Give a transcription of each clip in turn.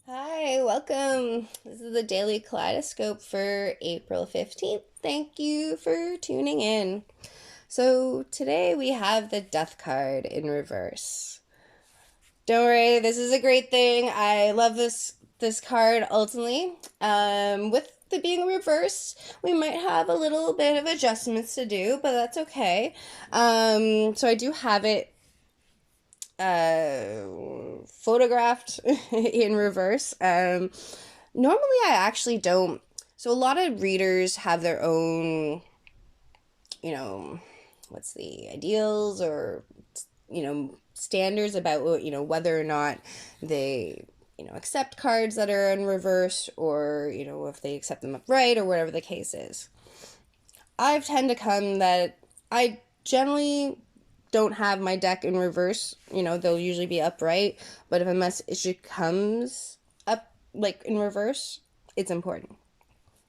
Hi, welcome. This is the Daily Kaleidoscope for April 15th. Thank you for tuning in. So, today we have the Death card in reverse. Don't worry, this is a great thing. I love this card ultimately. With the being reversed, we might have a little bit of adjustments to do, but that's okay. So I do have it photographed in reverse. Normally, I actually don't. So, a lot of readers have their own, you know, what's the ideals or, standards about, whether or not they, accept cards that are in reverse or, if they accept them upright or whatever the case is. I've tend to come that I generally don't have my deck in reverse. They'll usually be upright, but if a message comes up like in reverse, it's important.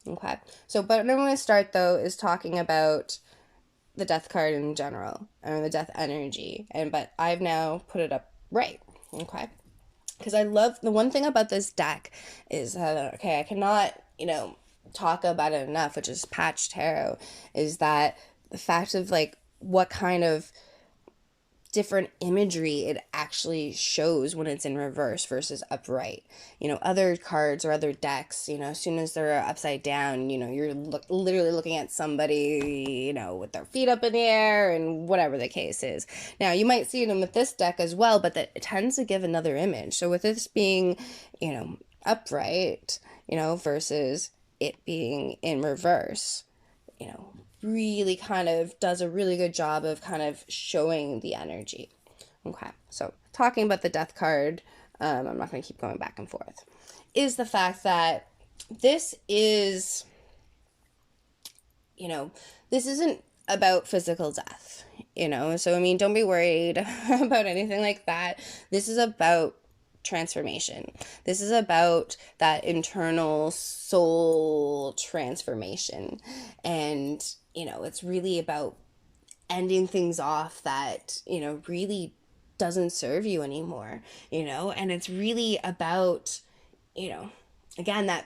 Okay. So, but what I'm going to start though is talking about the death card in general, or the death energy, but I've now put it up right. Okay. Because I love the one thing about this deck is okay, I cannot, talk about it enough, which is patch tarot, is that the fact of like what kind of different imagery it actually shows when it's in reverse versus upright. Other cards or other decks, as soon as they're upside down, you're literally looking at somebody, with their feet up in the air and whatever the case is. Now, you might see them with this deck as well, but that it tends to give another image. So with this being, upright, versus it being in reverse, you know, really kind of does a really good job of kind of showing the energy. Okay, so talking about the death card, I'm not going to keep going back and forth, is the fact that this is, you know, this isn't about physical death, So, I mean, don't be worried about anything like that. This is about transformation. This is about that internal soul transformation. And, it's really about ending things off that, really doesn't serve you anymore, and it's really about, again, that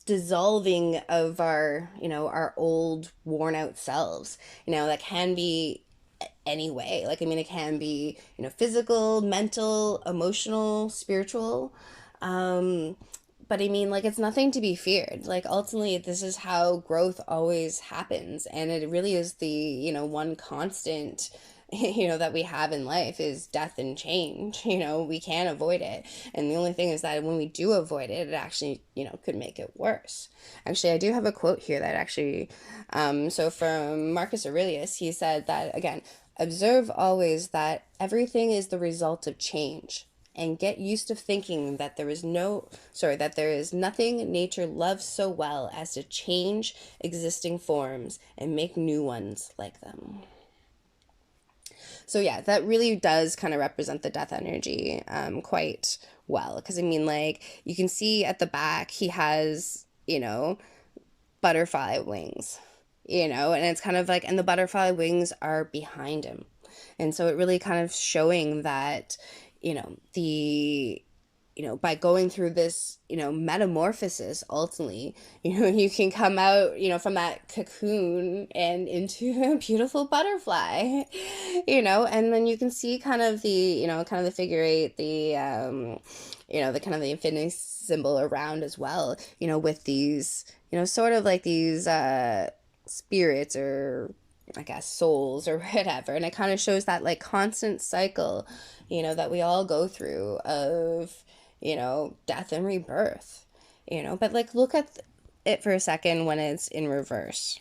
dissolving of our old worn out selves, that can be any way. Like, I mean, it can be, physical, mental, emotional, spiritual. But I mean, like, it's nothing to be feared. Like, ultimately, this is how growth always happens. And it really is the, one constant, that we have in life is death and change. We can't avoid it. And the only thing is that when we do avoid it, it actually, could make it worse. Actually, I do have a quote here that actually, so from Marcus Aurelius, he said that, again, observe always that everything is the result of change, and get used to thinking that that there is nothing nature loves so well as to change existing forms and make new ones like them. So yeah, that really does kind of represent the death energy quite well. Because I mean, like, you can see at the back he has, butterfly wings, and it's kind of like, and the butterfly wings are behind him. And so it really kind of showing that, the by going through this, metamorphosis, ultimately, you can come out, from that cocoon and into a beautiful butterfly, and then you can see kind of the, kind of the figure eight, the kind of the infinity symbol around as well, with these, sort of like these, spirits or I guess souls or whatever. And it kind of shows that like constant cycle, that we all go through of, death and rebirth, but like look at it for a second when it's in reverse.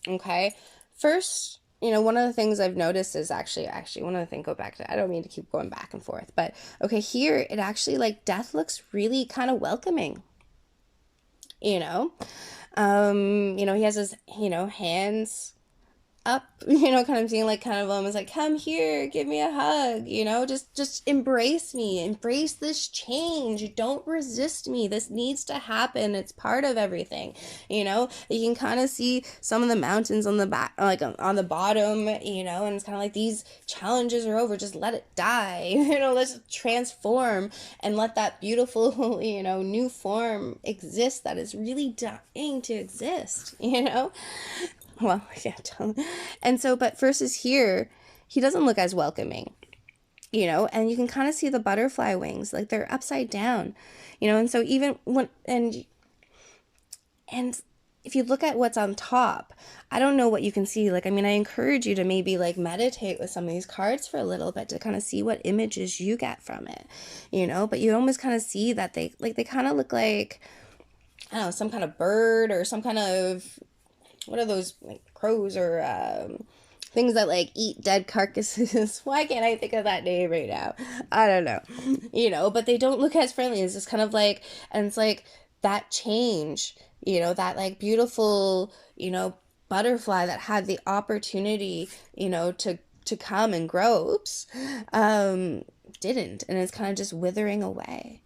Okay. First, one of the things I've noticed is actually one of the things, go back to, I don't mean to keep going back and forth, but okay, here it actually like death looks really kind of welcoming, you know? He has his, hands up, kind of being like, kind of almost like, come here, give me a hug, just embrace me, embrace this change. Don't resist me. This needs to happen. It's part of everything. You can kind of see some of the mountains on the back, like on the bottom, and it's kind of like these challenges are over. Just let it die. Let's transform and let that beautiful, new form exist that is really dying to exist. Well, yeah. And so, but versus here, he doesn't look as welcoming, and you can kind of see the butterfly wings, like they're upside down, and so even when, and if you look at what's on top, I don't know what you can see. Like, I mean, I encourage you to maybe like meditate with some of these cards for a little bit to kind of see what images you get from it, but you almost kind of see that they kind of look like, I don't know, some kind of bird or some kind of, what are those, like crows or things that like eat dead carcasses? Why can't I think of that name right now? I don't know. But they don't look as friendly. It's just kind of like, and it's like that change, that like beautiful, butterfly that had the opportunity, to come and grow, didn't, and it's kind of just withering away.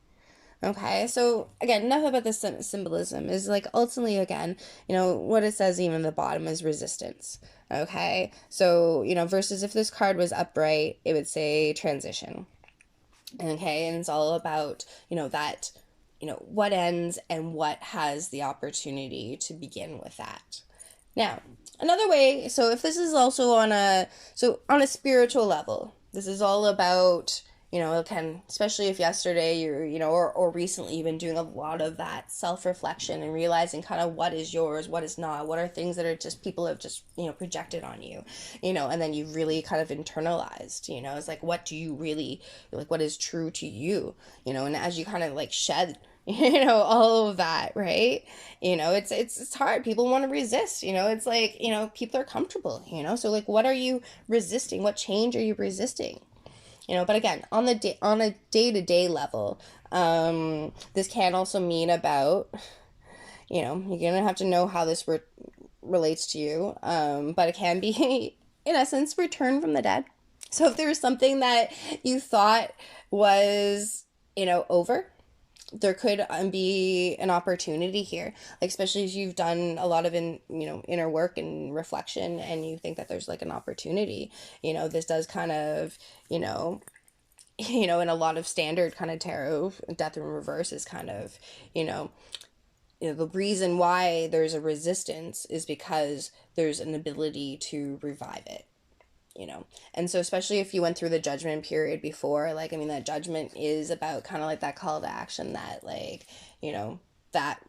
Okay, so again, enough about the symbolism. Is like ultimately, again, what it says even at the bottom is resistance. Okay, so versus if this card was upright, it would say transition. Okay, and it's all about that, what ends and what has the opportunity to begin with that. Now, another way, so if this is also on a spiritual level, this is all about, again, especially if yesterday you're, or recently you've been doing a lot of that self-reflection and realizing kind of what is yours, what is not, what are things that are just people have just, projected on you, and then you've really kind of internalized, it's like, what do you really, like, what is true to you, and as you kind of like shed all of that, right? It's hard. People want to resist, it's like, people are comfortable, so like, what are you resisting? What change are you resisting? But again, on a day-to-day level, this can also mean about, you're gonna have to know how this relates to you, but it can be, in essence, return from the dead. So if there was something that you thought was, over, there could be an opportunity here, like especially if you've done a lot of inner work and reflection, and you think that there's like an opportunity. This does kind of, in a lot of standard kind of tarot, death in reverse is kind of, the reason why there's a resistance is because there's an ability to revive it. And so especially if you went through the judgment period before, like, I mean, that judgment is about kind of like that call to action, that like, that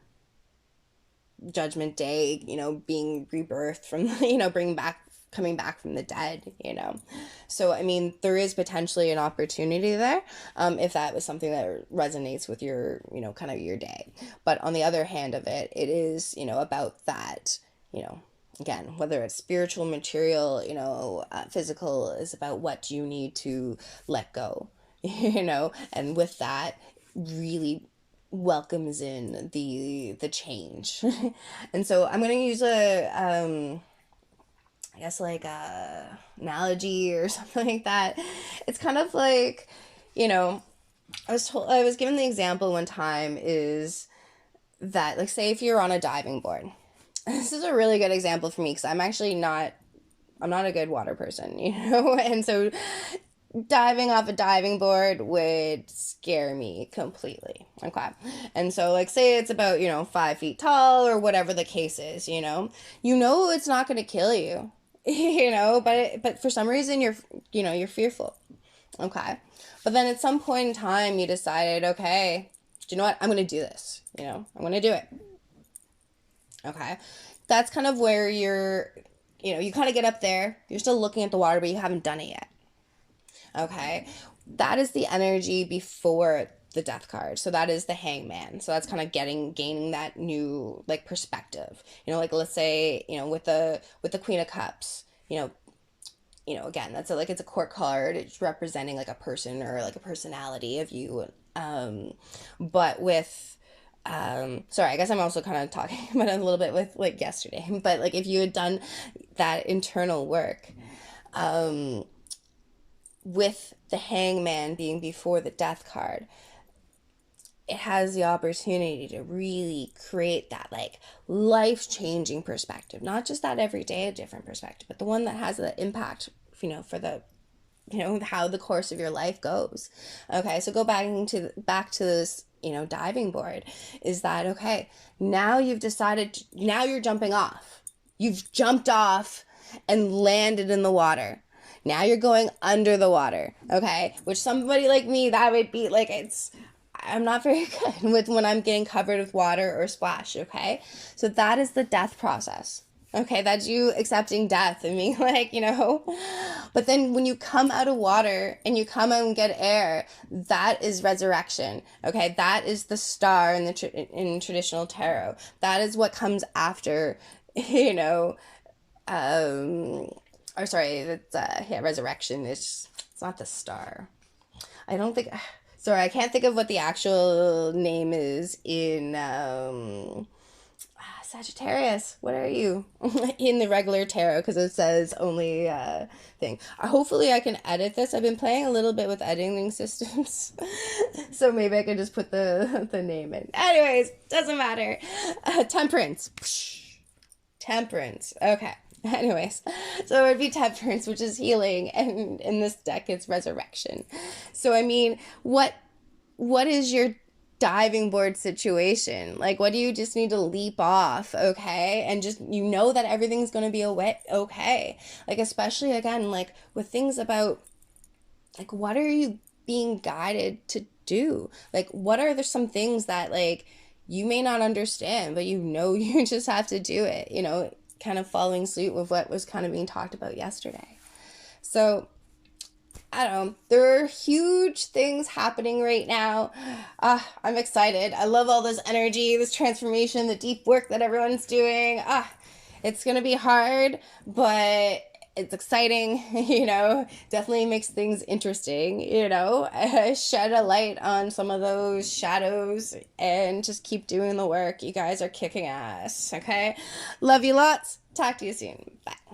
judgment day, being rebirthed from, coming back from the dead, So, I mean, there is potentially an opportunity there, if that was something that resonates with your, kind of your day. But on the other hand of it, it is, about that, again, whether it's spiritual, material, physical, is about what you need to let go, and with that really welcomes in the change. And so I'm going to use I guess like a analogy or something like that. It's kind of like, I was given the example one time is that, like, say if you're on a diving board. This is a really good example for me because I'm not a good water person, and so diving off a diving board would scare me completely. Okay. And so, like, say it's about, 5 feet tall or whatever the case is, it's not going to kill you, but for some reason you're fearful. Okay. But then at some point in time you decided, okay, do you know what? I'm going to do this, I'm going to do it. Okay. That's kind of where you kind of get up there, you're still looking at the water, but you haven't done it yet. Okay. That is the energy before the death card. So that is the hangman. So that's kind of gaining that new, like, perspective, like, let's say, with the Queen of Cups, again, that's it's a court card. It's representing like a person or like a personality of you. But with, Sorry, I guess I'm also kind of talking about it a little bit with like yesterday, but like if you had done that internal work, um, with the hangman being before the death card, it has the opportunity to really create that like life changing perspective, not just that everyday a different perspective, but the one that has the impact, for the how the course of your life goes. Okay, so go back to this, diving board. Is that okay? Now you've decided now you're jumping off. You've jumped off and landed in the water. Now you're going under the water. Okay, which somebody like me, that would be like, I'm not very good with when I'm getting covered with water or splash. Okay, so that is the death process. Okay, that's you accepting death and being like, But then when you come out of water and you come out and get air, that is resurrection. Okay, that is the star in in traditional tarot. That is what comes after, or sorry, that's resurrection. It's not the star. I don't think. Sorry, I can't think of what the actual name is in Sagittarius. What are you in the regular tarot? Because it says only thing. Hopefully, I can edit this. I've been playing a little bit with editing systems, so maybe I can just put the name in. Anyways, doesn't matter. Temperance. Temperance. Okay. Anyways, so it would be temperance, which is healing, and in this deck, it's resurrection. So I mean, what is your diving board situation? Like, what do you just need to leap off, okay? And just, that everything's going to be okay. Like, especially, again, like, with things about, like, what are you being guided to do? Like, what are there some things that, like, you may not understand, but you just have to do it, kind of following suit with what was kind of being talked about yesterday. So, I don't know. There are huge things happening right now. I'm excited. I love all this energy, this transformation, the deep work that everyone's doing. It's going to be hard, but it's exciting, definitely makes things interesting, shed a light on some of those shadows and just keep doing the work. You guys are kicking ass, okay? Love you lots. Talk to you soon. Bye.